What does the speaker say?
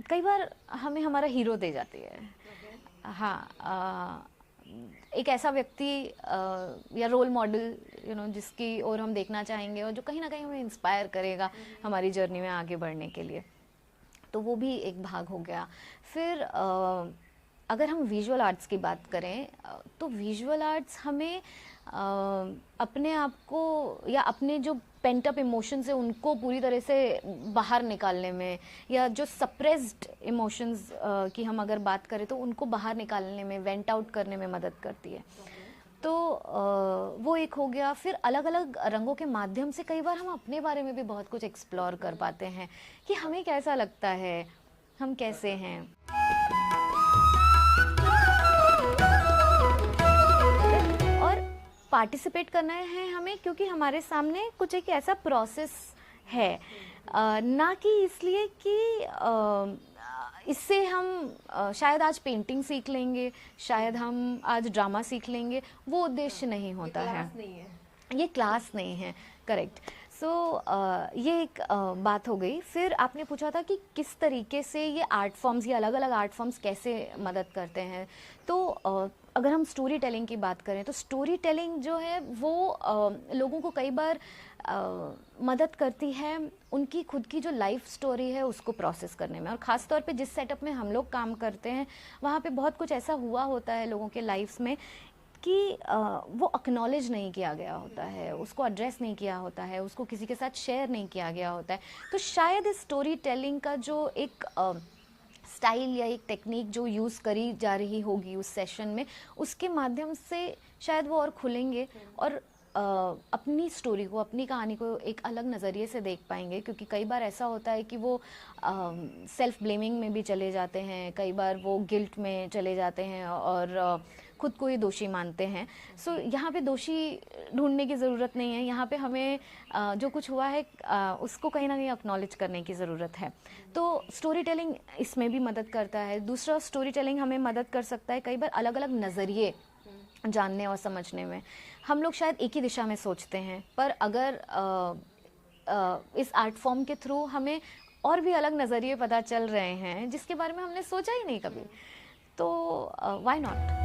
कई बार हमें हमारा हीरो दे जाती है। हाँ, एक ऐसा व्यक्ति या रोल मॉडल जिसकी ओर हम देखना चाहेंगे और जो कहीं ना कहीं हमें इंस्पायर करेगा हमारी जर्नी में आगे बढ़ने के लिए, तो वो भी एक भाग हो गया। फिर अगर हम विजुअल आर्ट्स की बात करें तो विजुअल आर्ट्स हमें अपने आप को या अपने जो पेंट अप इमोशंस है उनको पूरी तरह से बाहर निकालने में, या जो सप्रेस्ड इमोशंस की हम अगर बात करें तो उनको बाहर निकालने में, वेंट आउट करने में मदद करती है। तो वो एक हो गया। फिर अलग अलग रंगों के माध्यम से कई बार हम अपने बारे में भी बहुत कुछ एक्सप्लोर कर पाते हैं कि हमें कैसा लगता है, हम कैसे हैं। और पार्टिसिपेट करना है हमें क्योंकि हमारे सामने कुछ एक ऐसा प्रोसेस है, ना कि इसलिए कि इससे हम शायद आज पेंटिंग सीख लेंगे, शायद हम आज ड्रामा सीख लेंगे, वो उद्देश्य नहीं होता है। ये क्लास नहीं है, करेक्ट। सो ये एक बात हो गई। फिर आपने पूछा था कि किस तरीके से ये आर्ट फॉर्म्स, ये अलग अलग आर्ट फॉर्म्स कैसे मदद करते हैं। तो अगर हम स्टोरी टेलिंग की बात करें तो स्टोरी टेलिंग जो है वो लोगों को कई बार मदद करती है उनकी खुद की जो लाइफ स्टोरी है उसको प्रोसेस करने में। और ख़ास तौर पे जिस सेटअप में हम लोग काम करते हैं वहाँ पे बहुत कुछ ऐसा हुआ होता है लोगों के लाइफ्स में कि वो एक्नॉलेज नहीं किया गया होता है, उसको एड्रेस नहीं किया होता है, उसको किसी के साथ शेयर नहीं किया गया होता है। तो शायद इस स्टोरी टेलिंग का जो एक स्टाइल या एक टेक्निक जो यूज़ करी जा रही होगी उस सेशन में, उसके माध्यम से शायद वो और खुलेंगे और अपनी स्टोरी को, अपनी कहानी को एक अलग नज़रिए से देख पाएंगे। क्योंकि कई बार ऐसा होता है कि वो सेल्फ ब्लेमिंग में भी चले जाते हैं, कई बार वो गिल्ट में चले जाते हैं और खुद को ही दोषी मानते हैं। सो यहाँ पे दोषी ढूंढने की ज़रूरत नहीं है, यहाँ पे हमें जो कुछ हुआ है उसको कहीं ना कहीं एक्नॉलेज करने की ज़रूरत है। तो स्टोरी टेलिंग इसमें भी मदद करता है। दूसरा, स्टोरी टेलिंग हमें मदद कर सकता है कई बार अलग अलग नज़रिए जानने और समझने में। हम लोग शायद एक ही दिशा में सोचते हैं, पर अगर इस आर्ट फॉर्म के थ्रू हमें और भी अलग नज़रिए पता चल रहे हैं जिसके बारे में हमने सोचा ही नहीं कभी, तो व्हाई नॉट।